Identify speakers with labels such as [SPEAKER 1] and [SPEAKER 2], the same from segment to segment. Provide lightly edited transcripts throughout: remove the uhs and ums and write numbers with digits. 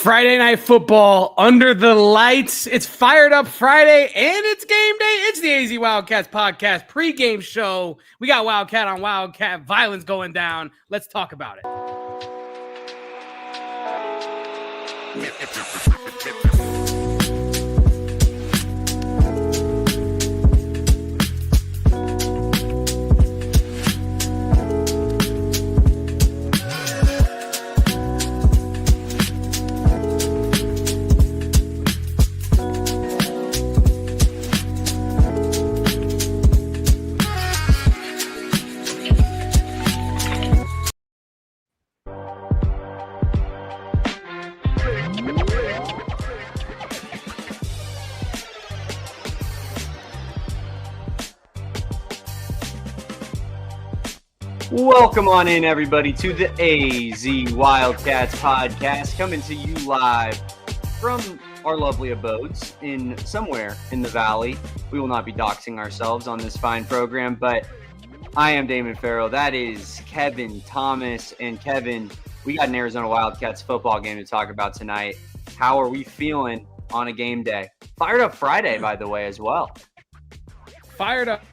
[SPEAKER 1] Friday night football under the lights. It's Fired Up Friday and it's game day. It's the AZ Wildcats podcast pregame show. We got Wildcat on Wildcat violence going down. Let's talk about it.
[SPEAKER 2] Welcome on in, everybody, to the AZ Wildcats podcast, coming to you live from our lovely abodes in somewhere in the valley. We will not be doxing ourselves on this fine program, but I am Damon Fairall. That is Kevin Thomas. And Kevin, we got an Arizona Wildcats football game to talk about tonight. How are we feeling on a game day? Fired Up Friday, by the way, as well.
[SPEAKER 1] Fired Up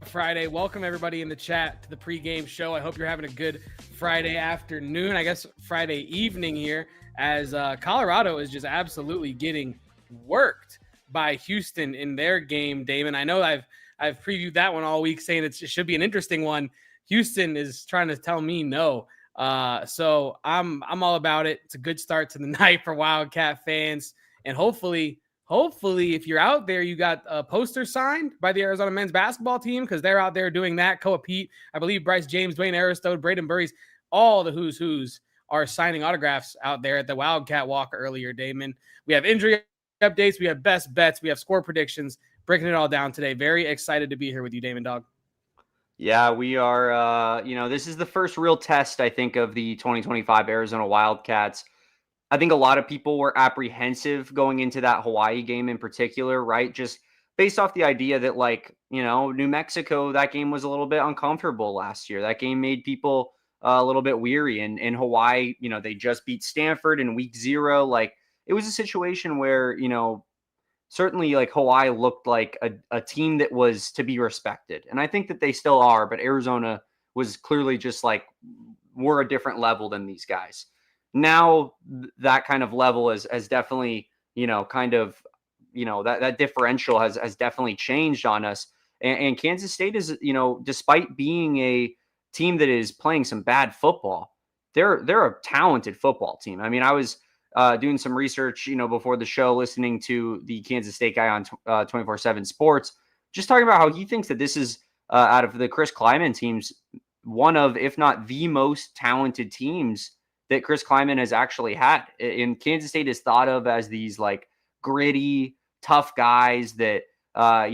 [SPEAKER 1] Friday. Welcome everybody in the chat to the pregame show. I hope you're having a good Friday afternoon, I guess Friday evening here, as Colorado is just absolutely getting worked by Houston in their game. Damon, I know I've previewed that one all week saying it should be an interesting one. Houston is trying to tell me no. So I'm all about it. It's a good start to the night for Wildcat fans, and hopefully, if you're out there, you got a poster signed by the Arizona men's basketball team, because they're out there doing that. Koa Pete, I believe Bryce James, Dwayne Aristode, Braden Burries, all the who's are signing autographs out there at the Wildcat Walk earlier, Damon. We have injury updates. We have best bets. We have score predictions. Breaking it all down today. Very excited to be here with you, Damon Dog.
[SPEAKER 2] Yeah, we are. This is the first real test, I think, of the 2025 Arizona Wildcats. I think a lot of people were apprehensive going into that Hawaii game in particular, right? Just based off the idea that, New Mexico, that game was a little bit uncomfortable last year. That game made people a little bit weary. And in Hawaii, they just beat Stanford in week 0. It was a situation where, certainly Hawaii looked like a team that was to be respected. And I think that they still are, but Arizona was clearly just we're a different level than these guys. Now that kind of level has definitely, that differential has definitely changed on us. And Kansas State is, despite being a team that is playing some bad football, they're a talented football team. I mean, I was doing some research, before the show, listening to the Kansas State guy on 24/7 Sports, just talking about how he thinks that this is out of the Chris Klieman teams, one of, if not the most talented teams that Chris Klieman has actually had. And Kansas State is thought of as these gritty, tough guys that, aren't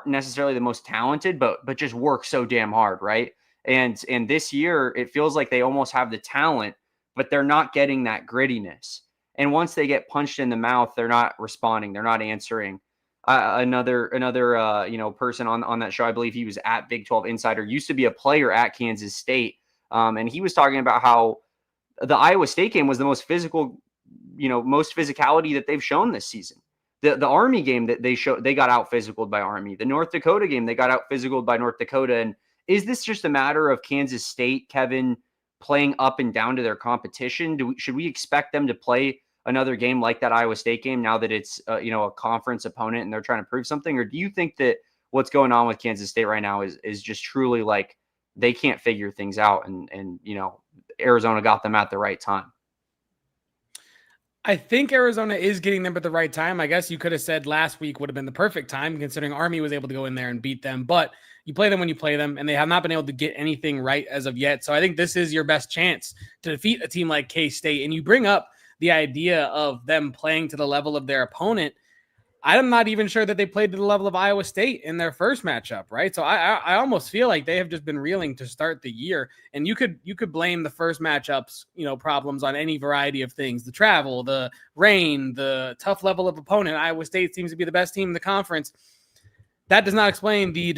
[SPEAKER 2] necessarily the most talented, but just work so damn hard. Right. And this year it feels like they almost have the talent, but they're not getting that grittiness. And once they get punched in the mouth, they're not responding. They're not answering. Another person on that show, I believe he was at Big 12 Insider, used to be a player at Kansas State. And he was talking about how the Iowa State game was the most physical, most physicality that they've shown this season. The Army game that they got out physicaled by Army. The North Dakota game, they got out physicaled by North Dakota. And is this just a matter of Kansas State, Kevin, playing up and down to their competition? Should we expect them to play another game like that Iowa State game now that it's a conference opponent and they're trying to prove something? Or do you think that what's going on with Kansas State right now is just truly they can't figure things out, and Arizona got them at the right time?
[SPEAKER 1] I think Arizona is getting them at the right time. I guess you could have said last week would have been the perfect time, considering Army was able to go in there and beat them. But you play them when you play them, and they have not been able to get anything right as of yet. So I think this is your best chance to defeat a team like K-State. And you bring up the idea of them playing to the level of their opponent. I'm not even sure that they played to the level of Iowa State in their first matchup, right? So I almost feel like they have just been reeling to start the year. And you could blame the first matchups, problems on any variety of things: the travel, the rain, the tough level of opponent. Iowa State seems to be the best team in the conference. That does not explain the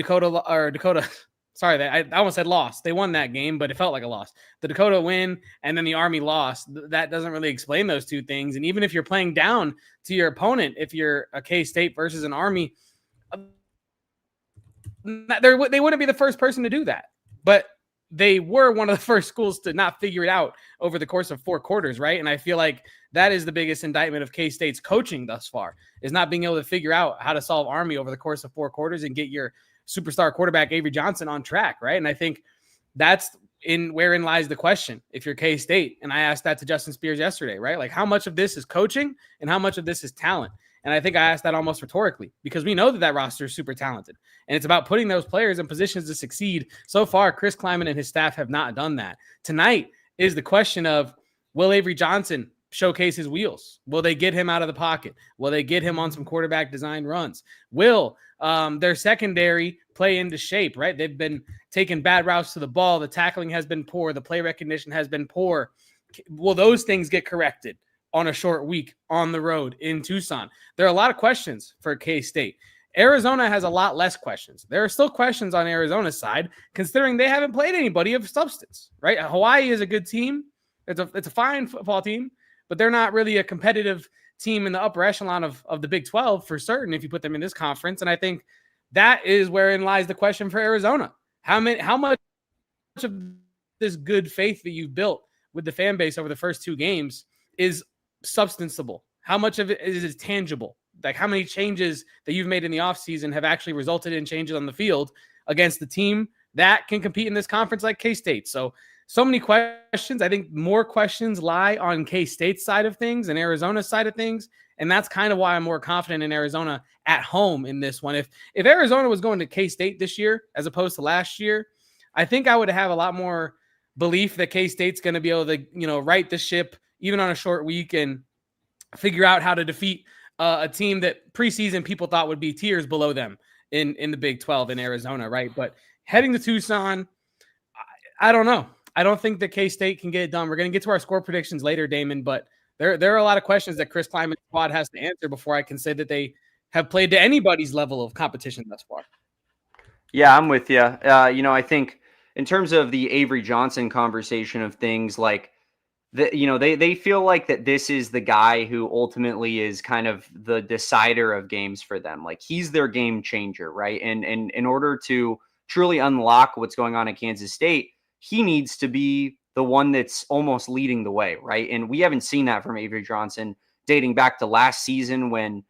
[SPEAKER 1] Sorry, I almost said lost. They won that game, but it felt like a loss. The Dakota win and then the Army loss. That doesn't really explain those two things. And even if you're playing down to your opponent, if you're a K-State versus an Army, they wouldn't be the first person to do that. But they were one of the first schools to not figure it out over the course of 4 quarters, right? And I feel like that is the biggest indictment of K-State's coaching thus far, is not being able to figure out how to solve Army over the course of 4 quarters and get your superstar quarterback Avery Johnson on track, right? And I think that's wherein lies the question if you're K-State. And I asked that to Justin Spears yesterday, right? Like, how much of this is coaching and how much of this is talent? And I think I asked that almost rhetorically, because we know that roster is super talented and it's about putting those players in positions to succeed. So far, Chris Klieman and his staff have not done that. Tonight is the question of, will Avery Johnson showcase his wheels? Will they get him out of the pocket? Will they get him on some quarterback design runs? Will their secondary play into shape, right? They've been taking bad routes to the ball. The tackling has been poor. The play recognition has been poor. Will those things get corrected on a short week on the road in Tucson? There are a lot of questions for K-State. Arizona has a lot less questions. There are still questions on Arizona's side, considering they haven't played anybody of substance, right? Hawaii is a good team. It's a fine football team, but they're not really a competitive team in the upper echelon of the Big 12 for certain if you put them in this conference. And I think that is wherein lies the question for Arizona. How much of this good faith that you've built with the fan base over the first 2 games is substanceable? How much of it is tangible? Like, how many changes that you've made in the offseason have actually resulted in changes on the field against the team that can compete in this conference like K-State? So many questions. I think more questions lie on K-State's side of things and Arizona's side of things. And that's kind of why I'm more confident in Arizona at home in this one. If Arizona was going to K-State this year as opposed to last year, I think I would have a lot more belief that K-State's going to be able to, right the ship even on a short week and figure out how to defeat a team that preseason people thought would be tiers below them in the Big 12 in Arizona, right? But heading to Tucson, I don't know. I don't think that K-State can get it done. We're going to get to our score predictions later, Damon, but there are a lot of questions that Chris Klieman's squad has to answer before I can say that they have played to anybody's level of competition thus far.
[SPEAKER 2] Yeah, I'm with you. I think in terms of the Avery Johnson conversation of things, like, they feel like that this is the guy who ultimately is kind of the decider of games for them. Like, he's their game changer, right? And in order to truly unlock what's going on at Kansas State, he needs to be the one that's almost leading the way, right? And we haven't seen that from Avery Johnson dating back to last season when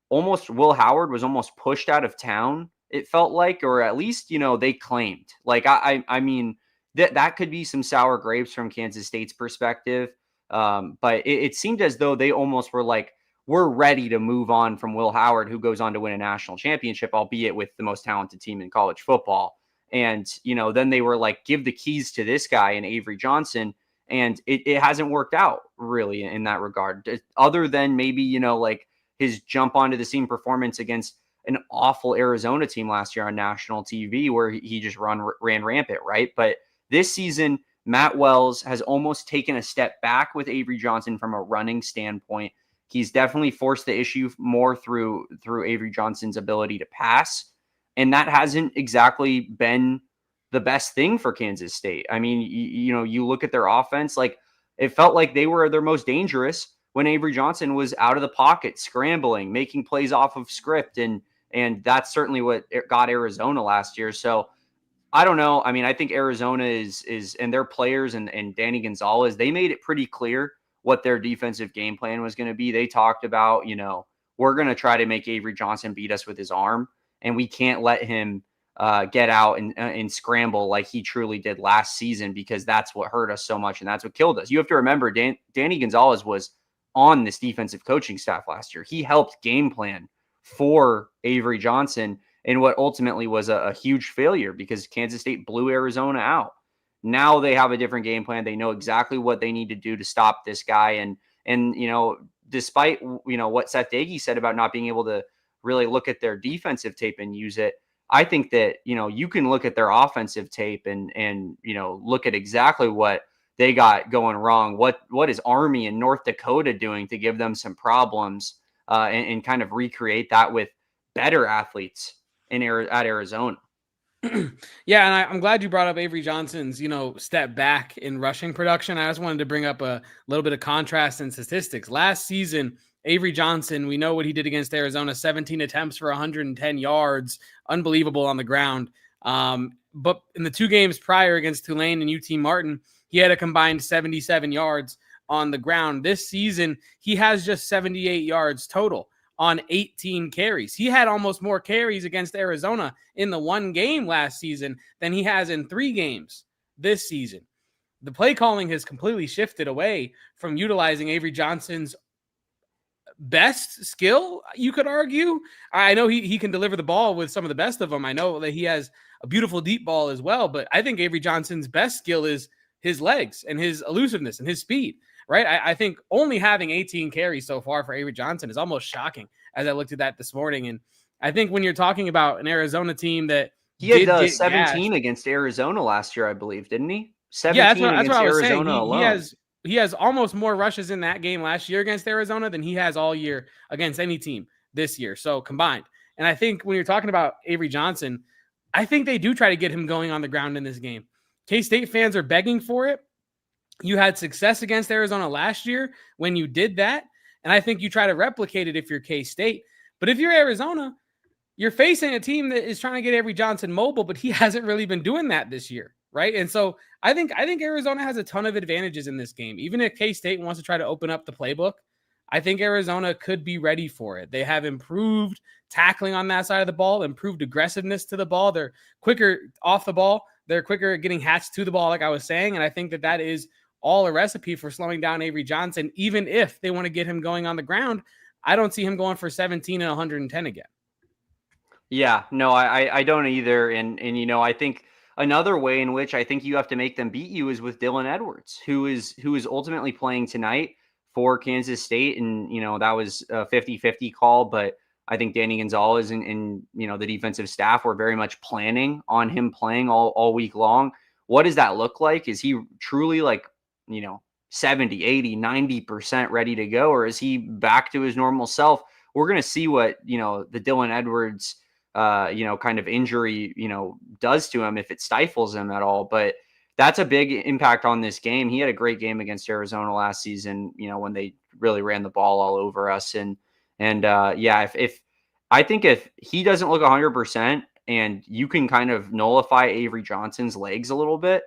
[SPEAKER 2] almost Will Howard was almost pushed out of town, it felt like, or at least, they claimed. Like, I mean, that could be some sour grapes from Kansas State's perspective. But it seemed as though they almost were like, we're ready to move on from Will Howard, who goes on to win a national championship, albeit with the most talented team in college football. And, then they were like, give the keys to this guy and Avery Johnson. And it hasn't worked out really in that regard, other than maybe, like his jump onto the scene performance against an awful Arizona team last year on national TV where he just ran rampant, right? But this season, Matt Wells has almost taken a step back with Avery Johnson from a running standpoint. He's definitely forced the issue more through Avery Johnson's ability to pass. And that hasn't exactly been the best thing for Kansas State. I mean, you look at their offense, like, it felt like they were their most dangerous when Avery Johnson was out of the pocket, scrambling, making plays off of script. And that's certainly what got Arizona last year. So I don't know. I mean, I think Arizona is and their players and Danny Gonzalez, they made it pretty clear what their defensive game plan was going to be. They talked about, we're going to try to make Avery Johnson beat us with his arm, and we can't let him get out and scramble like he truly did last season, because that's what hurt us so much and that's what killed us. You have to remember, Danny Gonzalez was on this defensive coaching staff last year. He helped game plan for Avery Johnson in what ultimately was a huge failure because Kansas State blew Arizona out. Now they have a different game plan. They know exactly what they need to do to stop this guy. And despite, what Seth Doege said about not being able to really look at their defensive tape and use it, I think that, you can look at their offensive tape and look at exactly what they got going wrong. What is Army and North Dakota doing to give them some problems and kind of recreate that with better athletes at Arizona.
[SPEAKER 1] Yeah, and I'm glad you brought up Avery Johnson's, step back in rushing production. I just wanted to bring up a little bit of contrast in statistics. Last season, Avery Johnson, we know what he did against Arizona, 17 attempts for 110 yards, unbelievable on the ground. But in the 2 games prior against Tulane and UT Martin, he had a combined 77 yards on the ground. This season, he has just 78 yards total on 18 carries. He had almost more carries against Arizona in the 1 game last season than he has in 3 games this season. The play calling has completely shifted away from utilizing Avery Johnson's best skill, you could argue. I know he can deliver the ball with some of the best of them. I know that he has a beautiful deep ball as well, but I think Avery Johnson's best skill is his legs and his elusiveness and his speed. Right. I think only having 18 carries so far for Avery Johnson is almost shocking as I looked at that this morning. And I think when you're talking about an Arizona team that
[SPEAKER 2] he had 17 against Arizona last year, I believe, didn't he? 17
[SPEAKER 1] that's
[SPEAKER 2] against
[SPEAKER 1] what I was
[SPEAKER 2] Arizona
[SPEAKER 1] saying.
[SPEAKER 2] alone.
[SPEAKER 1] He has almost more rushes in that game last year against Arizona than he has all year against any team this year. So combined. And I think when you're talking about Avery Johnson, I think they do try to get him going on the ground in this game. K-State fans are begging for it. You had success against Arizona last year when you did that. And I think you try to replicate it if you're K-State. But if you're Arizona, you're facing a team that is trying to get Avery Johnson mobile, but he hasn't really been doing that this year, right? And so I think Arizona has a ton of advantages in this game. Even if K-State wants to try to open up the playbook, I think Arizona could be ready for it. They have improved tackling on that side of the ball, improved aggressiveness to the ball. They're quicker off the ball. They're quicker at getting hats to the ball, like I was saying. And I think that is all a recipe for slowing down Avery Johnson, even if they want to get him going on the ground. I don't see him going for 17 and 110 again.
[SPEAKER 2] Yeah, no, I don't either. And I think another way in which I think you have to make them beat you is with Dylan Edwards, who is ultimately playing tonight for Kansas State. And, that was a 50-50 call, but I think Danny Gonzalez and the defensive staff were very much planning on him playing all week long. What does that look like? Is he truly 70, 80, 90% ready to go? Or is he back to his normal self? We're going to see what, the Dylan Edwards, kind of injury, does to him, if it stifles him at all. But that's a big impact on this game. He had a great game against Arizona last season, when they really ran the ball all over us. And if I think if he doesn't look 100% and you can kind of nullify Avery Johnson's legs a little bit,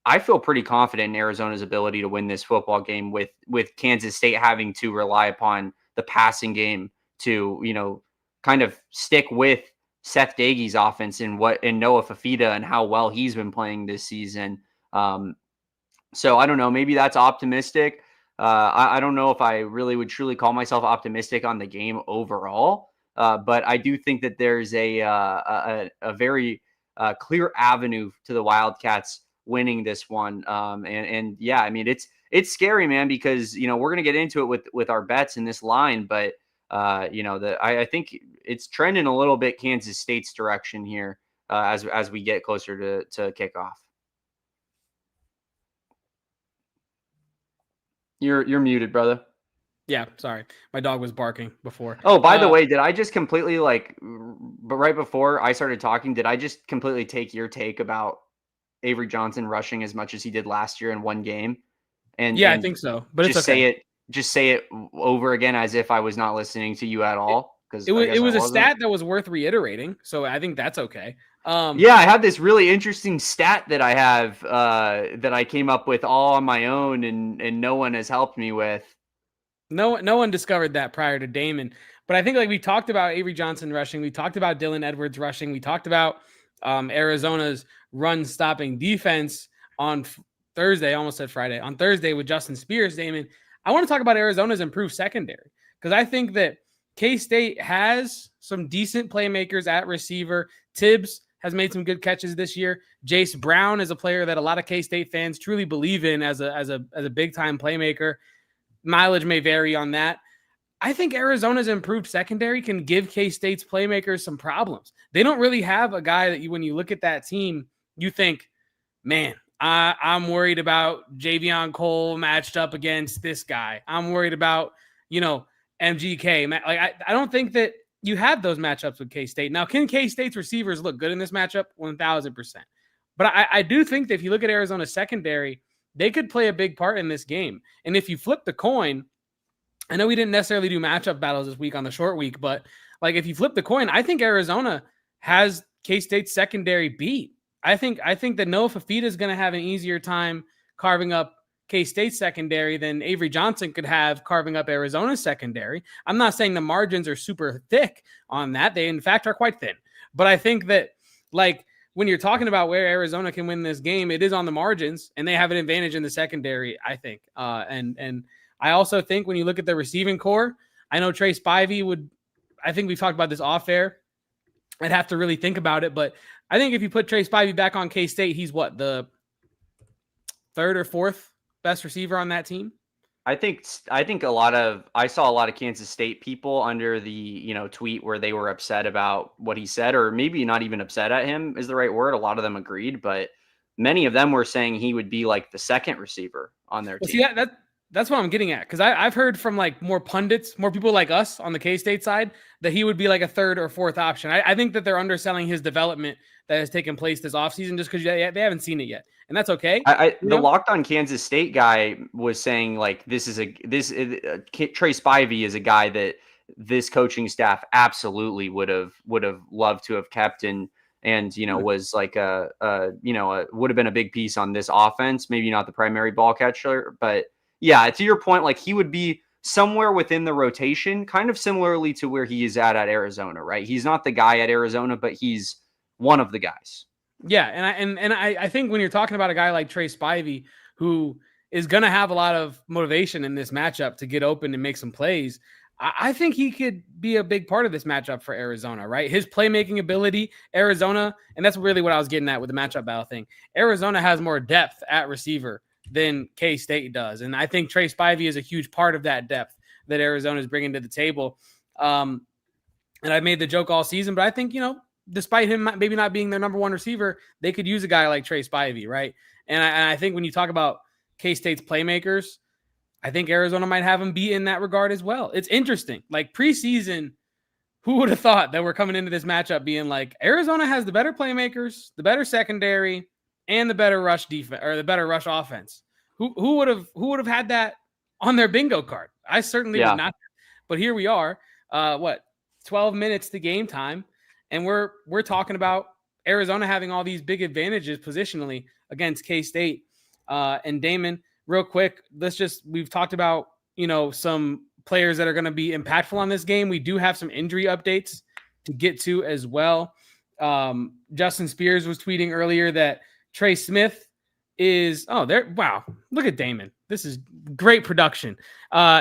[SPEAKER 2] I feel pretty confident in Arizona's ability to win this football game with Kansas State having to rely upon the passing game to, kind of stick with Seth Doege's offense and Noah Fafita and how well he's been playing this season. So I don't know, maybe that's optimistic. I don't know if I really would truly call myself optimistic on the game overall. But I do think that there's a very clear avenue to the Wildcats winning this one. And yeah, I mean, it's scary, man, because, we're going to get into it with our bets in this line, but I think it's trending a little bit Kansas State's direction here as we get closer to kickoff. You're muted, brother.
[SPEAKER 1] Yeah, sorry. My dog was barking before.
[SPEAKER 2] Oh, by the way, did I just completely but right before I started talking, did I just completely take your take about Avery Johnson rushing as much as he did last year in 1 game? And
[SPEAKER 1] yeah, I think so. But
[SPEAKER 2] just
[SPEAKER 1] it's okay.
[SPEAKER 2] say it over again as if I was not listening to you at all. Because
[SPEAKER 1] it was a stat that was worth reiterating. So I think that's okay.
[SPEAKER 2] Yeah, I have this really interesting stat that I have that I came up with all on my own and no one has helped me with.
[SPEAKER 1] No one discovered that prior to Damon. But I think we talked about Avery Johnson rushing. We talked about Dylan Edwards rushing. We talked about Arizona's run-stopping defense on Thursday. I almost said Friday. On Thursday with Justin Spears, Damon. I want to talk about Arizona's improved secondary because I think that K-State has some decent playmakers at receiver. Tibbs has made some good catches this year. Jace Brown is a player that a lot of K-State fans truly believe in as a big-time playmaker. Mileage may vary on that. I think Arizona's improved secondary can give K-State's playmakers some problems. They don't really have a guy that when you look at that team, you think, man, I'm worried about Javion Cole matched up against this guy. I'm worried about, MGK. I don't think that you have those matchups with K-State. Now, can K-State's receivers look good in this matchup? 1,000%. But I do think that if you look at Arizona's secondary, they could play a big part in this game. And if you flip the coin, I know we didn't necessarily do matchup battles this week on the short week, but like if you flip the coin, I think Arizona has K-State's secondary beat. I think that Noah Fafita is going to have an easier time carving up K-State secondary than Avery Johnson could have carving up Arizona's secondary. I'm not saying the margins are super thick on that. They, in fact, are quite thin. But I think that, like, when you're talking about where Arizona can win this game, it is on the margins, and they have an advantage in the secondary, I think. And I also think when you look at the receiving core, I know Trey Spivey would – I think we've talked about this off air. I'd have to really think about it. But I think if you put Trey Spivey back on K-State, he's what, the third or fourth best receiver on that team?
[SPEAKER 2] I think I saw a lot of Kansas State people under the, tweet where they were upset about what he said, or maybe not even upset at him is the right word. A lot of them agreed, but many of them were saying he would be like the second receiver on their team.
[SPEAKER 1] See, that's what I'm getting at. Cause I've heard from like more pundits, more people like us on the K-State side, that he would be like a third or fourth option. I think that they're underselling his development that has taken place this offseason just because they haven't seen it yet. And that's okay.
[SPEAKER 2] The Locked On Kansas State guy was saying like Trey Spivey is a guy that this coaching staff absolutely would have loved to have kept and was like would have been a big piece on this offense. Maybe not the primary ball catcher, but yeah, to your point, like he would be somewhere within the rotation, kind of similarly to where he is at Arizona, right? He's not the guy at Arizona, but he's one of the guys.
[SPEAKER 1] Yeah, and I think when you're talking about a guy like Trey Spivey, who is going to have a lot of motivation in this matchup to get open and make some plays, I think he could be a big part of this matchup for Arizona, right? His playmaking ability, Arizona, and that's really what I was getting at with the matchup battle thing. Arizona has more depth at receiver than K-State does, and I think Trey Spivey is a huge part of that depth that Arizona is bringing to the table. And I've made the joke all season, but I think, despite him maybe not being their number one receiver, they could use a guy like Trey Spivey, right? And I think when you talk about K-State's playmakers, I think Arizona might have him beat in that regard as well. It's interesting. Like preseason, who would have thought that we're coming into this matchup being like Arizona has the better playmakers, the better secondary, and the better rush defense or the better rush offense? Who would have had that on their bingo card? I certainly would not. But here we are. 12 minutes to game time. And we're talking about Arizona having all these big advantages positionally against K-State. And Damon, real quick, we've talked about, some players that are going to be impactful on this game. We do have some injury updates to get to as well. Justin Spears was tweeting earlier that Trey Smith is, wow, look at Damon. This is great production.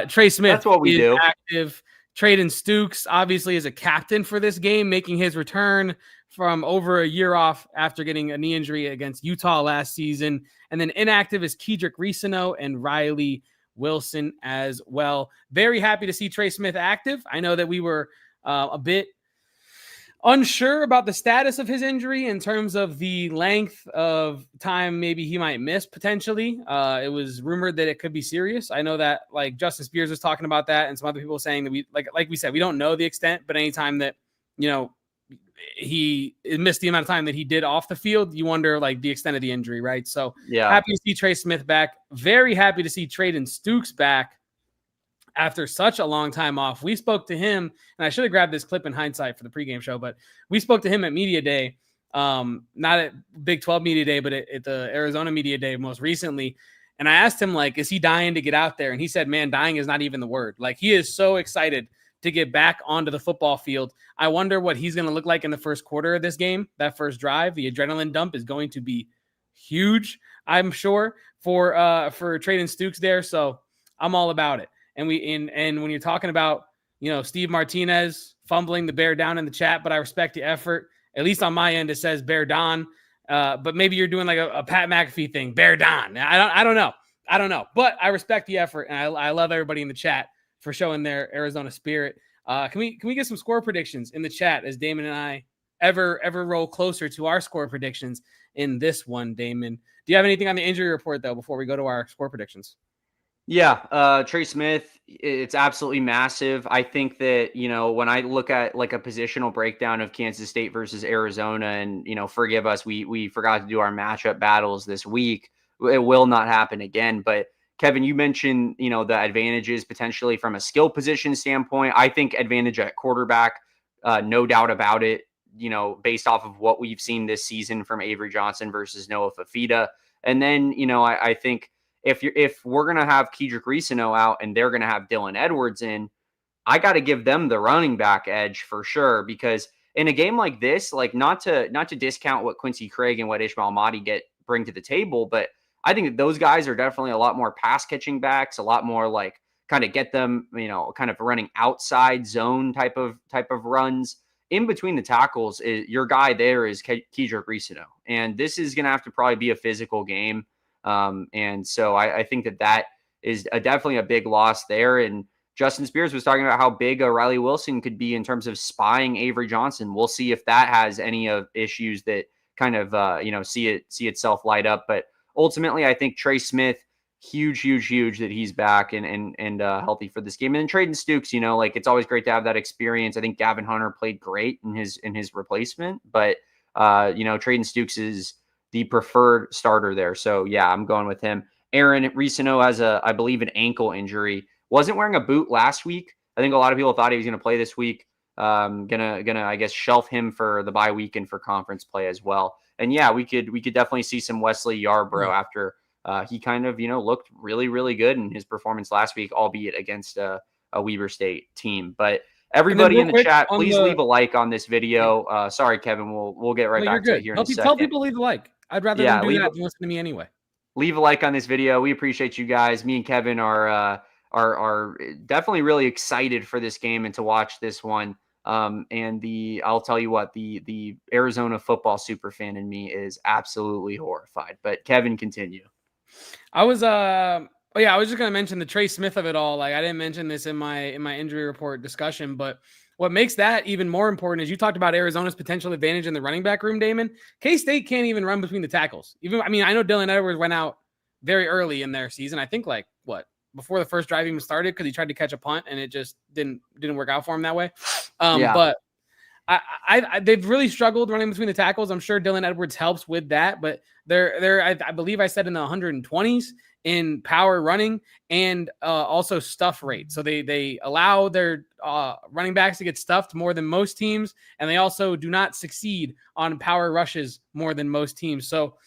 [SPEAKER 1] Trey Smith
[SPEAKER 2] That's what we do.
[SPEAKER 1] Active. Trayden Stukes obviously is a captain for this game, making his return from over a year off after getting a knee injury against Utah last season. And then inactive is Kedrick Risano and Riley Wilson as well. Very happy to see Trey Smith active. I know that we were a bit unsure about the status of his injury in terms of the length of time maybe he might miss potentially. It was rumored that it could be serious. I know that like Justin Spears was talking about that and some other people saying that we like we said, we don't know the extent, but anytime that, he missed the amount of time that he did off the field, you wonder like the extent of the injury, right? So happy to see Trey Smith back. Very happy to see Trayden Stukes back after such a long time off. We spoke to him, and I should have grabbed this clip in hindsight for the pregame show, but we spoke to him at Media Day, not at Big 12 Media Day, but at the Arizona Media Day most recently. And I asked him, like, is he dying to get out there? And he said, man, dying is not even the word. Like, he is so excited to get back onto the football field. I wonder what he's going to look like in the first quarter of this game, that first drive. The adrenaline dump is going to be huge, I'm sure, for Trayden Stukes there. So I'm all about it. And when you're talking about, Steve Martinez fumbling the bear down in the chat, but I respect the effort. At least on my end, it says Bear Don. But maybe you're doing like a Pat McAfee thing, Bear Don. I don't know. But I respect the effort, and I love everybody in the chat for showing their Arizona spirit. Can we get some score predictions in the chat as Damon and I ever roll closer to our score predictions in this one, Damon? Do you have anything on the injury report though before we go to our score predictions?
[SPEAKER 2] Yeah, Trey Smith, it's absolutely massive. I think that, when I look at like a positional breakdown of Kansas State versus Arizona, and, forgive us, we forgot to do our matchup battles this week. It will not happen again. But Kevin, you mentioned, the advantages potentially from a skill position standpoint. I think advantage at quarterback, no doubt about it, based off of what we've seen this season from Avery Johnson versus Noah Fafita. And then, I think if we're gonna have Kedrick Reesano out and they're gonna have Dylan Edwards in, I got to give them the running back edge for sure. Because in a game like this, like not to discount what Quincy Craig and what Ismail Mahdi bring to the table, but I think that those guys are definitely a lot more pass catching backs, a lot more like kind of get them, kind of running outside zone type of runs. In between the tackles, your guy there is Kedrick Reesano, and this is gonna have to probably be a physical game. And so I think that is definitely a big loss there. And Justin Spears was talking about how big a Riley Wilson could be in terms of spying Avery Johnson. We'll see if that has any of issues that kind of, see itself light up. But ultimately, I think Trey Smith, huge that he's back and healthy for this game. And then Traden Stukes, like it's always great to have that experience. I think Gavin Hunter played great in his replacement, but Traden Stukes is the preferred starter there. So yeah, I'm going with him. Aaron Reesano has I believe an ankle injury. Wasn't wearing a boot last week. I think a lot of people thought he was going to play this week. Gonna I guess shelf him for the bye week and for conference play as well. And yeah, we could definitely see some Wesley Yarbrough after he kind of looked really good in his performance last week, albeit against a Weber State team. But everybody in the chat, please leave a like on this video. Sorry, Kevin, we'll get right back to it here in a second.
[SPEAKER 1] Tell people leave a like. I'd rather them do that than listen to me anyway.
[SPEAKER 2] Leave a like on this video. We appreciate you guys. Me and Kevin are definitely really excited for this game and to watch this one. And I'll tell you what, the Arizona football super fan in me is absolutely horrified. But Kevin, continue.
[SPEAKER 1] I was just gonna mention the Trey Smith of it all. Like I didn't mention this in my injury report discussion, but what makes that even more important is you talked about Arizona's potential advantage in the running back room, Damon. K-State can't even run between the tackles. I know Dylan Edwards went out very early in their season. I think before the first drive even started because he tried to catch a punt and it just didn't work out for him that way. But they've really struggled running between the tackles. I'm sure Dylan Edwards helps with that, but they're I believe I said in the 120s in power running and also stuff rate. So they allow their running backs to get stuffed more than most teams, and they also do not succeed on power rushes more than most teams. So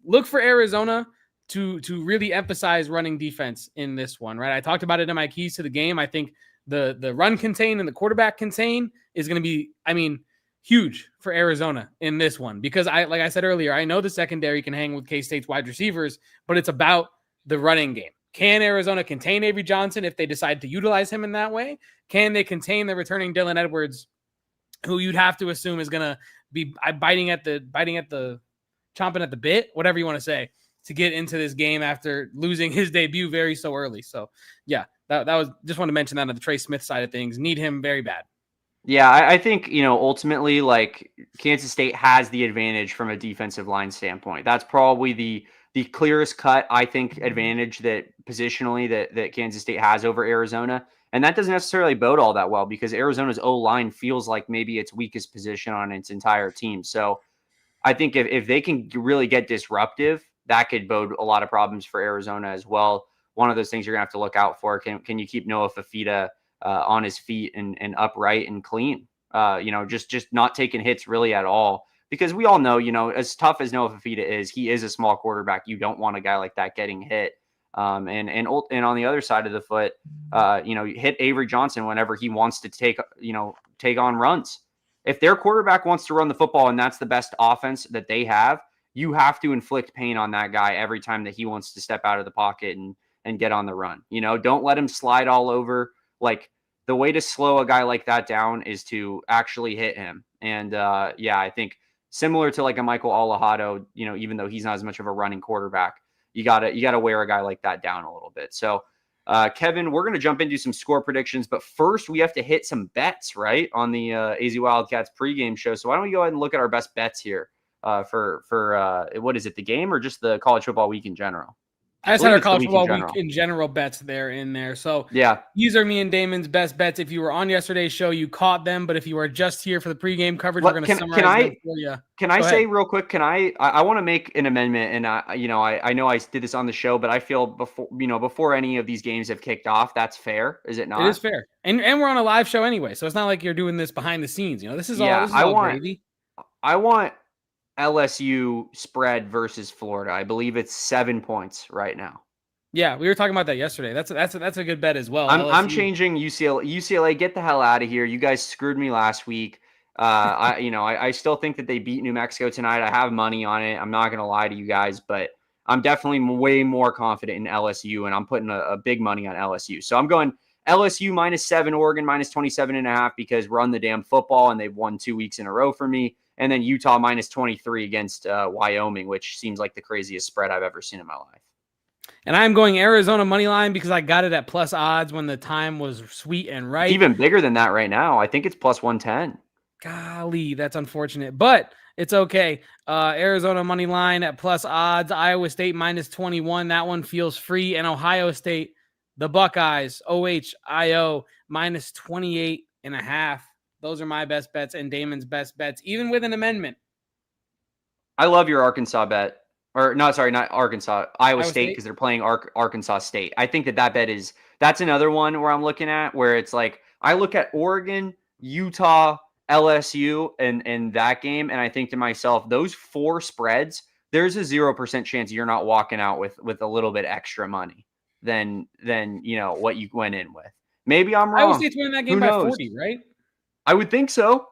[SPEAKER 1] look for Arizona to really emphasize running defense in this one, right? I talked about it in my keys to the game. I think the run contain and the quarterback contain is going to be, huge for Arizona in this one because like I said earlier, I know the secondary can hang with K-State's wide receivers, but it's about the running game. Can Arizona contain Avery Johnson if they decide to utilize him in that way? Can they contain the returning Dylan Edwards, who you'd have to assume is going to be chomping at the bit, whatever you want to say, to get into this game after losing his debut so early. So yeah, that was just want to mention that on the Trey Smith side of things. Need him very bad.
[SPEAKER 2] Yeah, I think, ultimately, like Kansas State has the advantage from a defensive line standpoint. That's probably the clearest cut, I think, advantage that positionally that Kansas State has over Arizona. And that doesn't necessarily bode all that well because Arizona's O-line feels like maybe its weakest position on its entire team. So I think if they can really get disruptive, that could bode a lot of problems for Arizona as well. One of those things you're going to have to look out for. Can you keep Noah Fafita on his feet and upright and clean? Just not taking hits really at all. Because we all know, as tough as Noah Fafita is, he is a small quarterback. You don't want a guy like that getting hit. And on the other side of the foot, hit Avery Johnson whenever he wants to take on runs. If their quarterback wants to run the football and that's the best offense that they have, you have to inflict pain on that guy every time that he wants to step out of the pocket and get on the run. Don't let him slide all over. Like the way to slow a guy like that down is to actually hit him. And I think similar to like a Michael Alejado, even though he's not as much of a running quarterback, you gotta wear a guy like that down a little bit. So Kevin, we're gonna jump into some score predictions, but first we have to hit some bets, right, on the AZ Wildcats pregame show. So why don't we go ahead and look at our best bets here for what is it, the game or just the college football week in general?
[SPEAKER 1] I just
[SPEAKER 2] believe
[SPEAKER 1] had our
[SPEAKER 2] it's the
[SPEAKER 1] college
[SPEAKER 2] week in
[SPEAKER 1] football week
[SPEAKER 2] general.
[SPEAKER 1] in general bets there in there. So
[SPEAKER 2] Yeah.
[SPEAKER 1] these are me and Damon's best bets. If you were on yesterday's show, you caught them. But if you are just here for the pregame coverage, we're going to summarize them for you.
[SPEAKER 2] Can I say real quick? I want to make an amendment, and I know I did this on the show, but I feel before any of these games have kicked off, that's fair, is it not?
[SPEAKER 1] It is fair, and we're on a live show anyway, so it's not like you're doing this behind the scenes. This is all gravy.
[SPEAKER 2] I want LSU spread versus Florida. I believe it's 7 points right now.
[SPEAKER 1] Yeah, we were talking about that yesterday. That's a good bet as well.
[SPEAKER 2] I'm changing UCLA. UCLA, get the hell out of here. You guys screwed me last week. I still think that they beat New Mexico tonight. I have money on it. I'm not going to lie to you guys, but I'm definitely way more confident in LSU, and I'm putting a big money on LSU. So I'm going LSU -7, Oregon -27.5 because run the damn football, and they've won 2 weeks in a row for me. And then Utah -23 against Wyoming, which seems like the craziest spread I've ever seen in my life.
[SPEAKER 1] And I'm going Arizona money line because I got it at plus odds when the time was sweet and right.
[SPEAKER 2] Even bigger than that right now. I think it's plus 110.
[SPEAKER 1] Golly, that's unfortunate, but it's okay. Arizona money line at plus odds. Iowa State -21. That one feels free. And Ohio State, the Buckeyes, OHIO -28.5. Those are my best bets and Damon's best bets, even with an amendment.
[SPEAKER 2] I love your Arkansas bet. Or no, sorry, not Arkansas, Iowa State, because they're playing Arkansas State. I think that bet that's another one where I'm looking at where it's like I look at Oregon, Utah, LSU, and that game, and I think to myself, those 4 spreads, there's a 0% chance you're not walking out with a little bit extra money than what you went in with. Maybe I'm wrong.
[SPEAKER 1] Iowa State's winning that game by 40, right?
[SPEAKER 2] I would think so.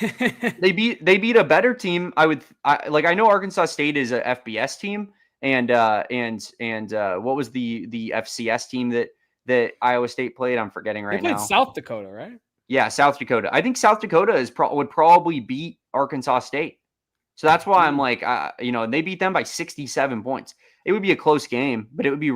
[SPEAKER 2] They beat a better team. I know Arkansas State is a FBS team, and what was the FCS team that Iowa State played? I'm forgetting right now.
[SPEAKER 1] They played South Dakota, right?
[SPEAKER 2] Yeah, South Dakota. I think South Dakota would probably beat Arkansas State. So that's why I'm like, they beat them by 67 points. It would be a close game, but it would be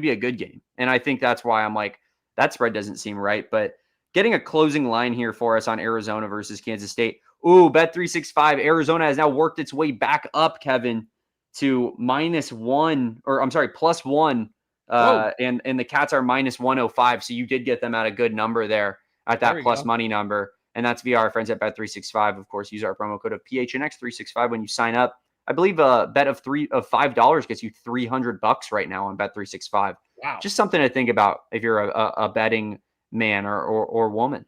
[SPEAKER 2] a good game. And I think that's why I'm like, that spread doesn't seem right. But getting a closing line here for us on Arizona versus Kansas State. Ooh, Bet365. Arizona has now worked its way back up, Kevin, to -1, or I'm sorry, +1. And the Cats are -105. So you did get them at a good number there at that plus money number. And that's via our friends at Bet365. Of course, use our promo code of PHNX365 when you sign up. I believe a bet of $5 gets you $300 right now on Bet365.
[SPEAKER 1] Wow.
[SPEAKER 2] Just something to think about if you're a betting man or woman.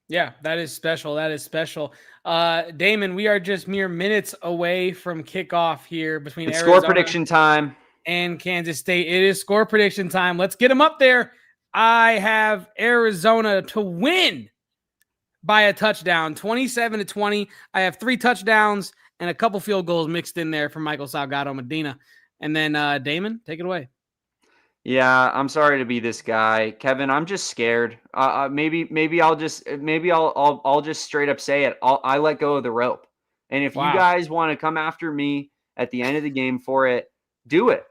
[SPEAKER 1] Yeah, that is special. That is special. Damon, we are just mere minutes away from kickoff here between Arizona
[SPEAKER 2] score prediction time
[SPEAKER 1] and Kansas State. It is score prediction time. Let's get them up there. I have Arizona to win by a touchdown, 27-20. I have 3 touchdowns and a couple field goals mixed in there from Michael Salgado Medina. And then Damon, take it away.
[SPEAKER 2] Yeah, I'm sorry to be this guy, Kevin. I'm just scared. Maybe I'll just straight up say it. I let go of the rope. And if you guys want to come after me at the end of the game for it, do it.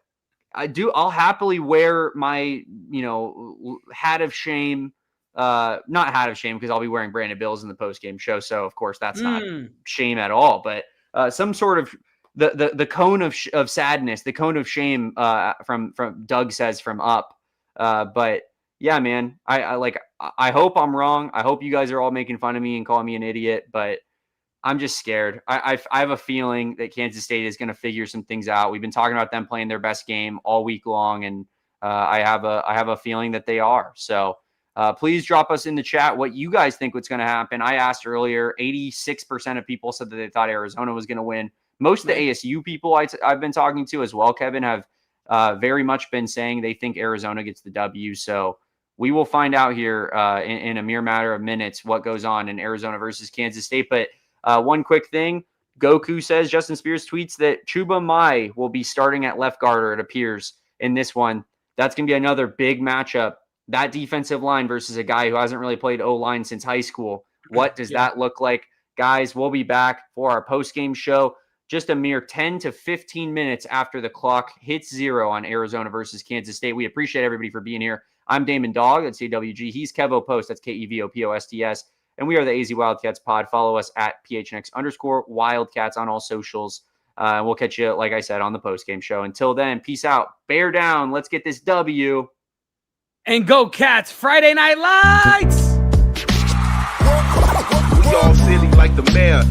[SPEAKER 2] I'll happily wear my hat of shame. Not hat of shame because I'll be wearing Brandon Bills in the post game show. So of course that's not shame at all. But some sort of the cone of sadness, the cone of shame from Doug says from up. But yeah, man, I hope I'm wrong. I hope you guys are all making fun of me and calling me an idiot, but I'm just scared. I have a feeling that Kansas State is going to figure some things out. We've been talking about them playing their best game all week long, and I have a feeling that they are. So please drop us in the chat what you guys think what's going to happen. I asked earlier, 86% of people said that they thought Arizona was going to win. Most of the ASU people I've been talking to as well, Kevin, have very much been saying they think Arizona gets the W. So we will find out here in a mere matter of minutes what goes on in Arizona versus Kansas State. But one quick thing, Goku says, Justin Spears tweets that Chuba Mai will be starting at left guard, it appears, in this one. That's going to be another big matchup. That defensive line versus a guy who hasn't really played O-line since high school. What does that look like? Guys, we'll be back for our post-game show just a mere 10 to 15 minutes after the clock hits 0 on Arizona versus Kansas State. We appreciate everybody for being here. I'm Damon Doege. That's AWG. He's Kevo Post. That's KEVOPOSTS. And we are the AZ Wildcats pod. Follow us at PHNX_Wildcats on all socials. We'll catch you, like I said, on the postgame show. Until then, peace out. Bear down. Let's get this W.
[SPEAKER 1] And go Cats. Friday Night Lights.
[SPEAKER 3] We all silly like the mayor.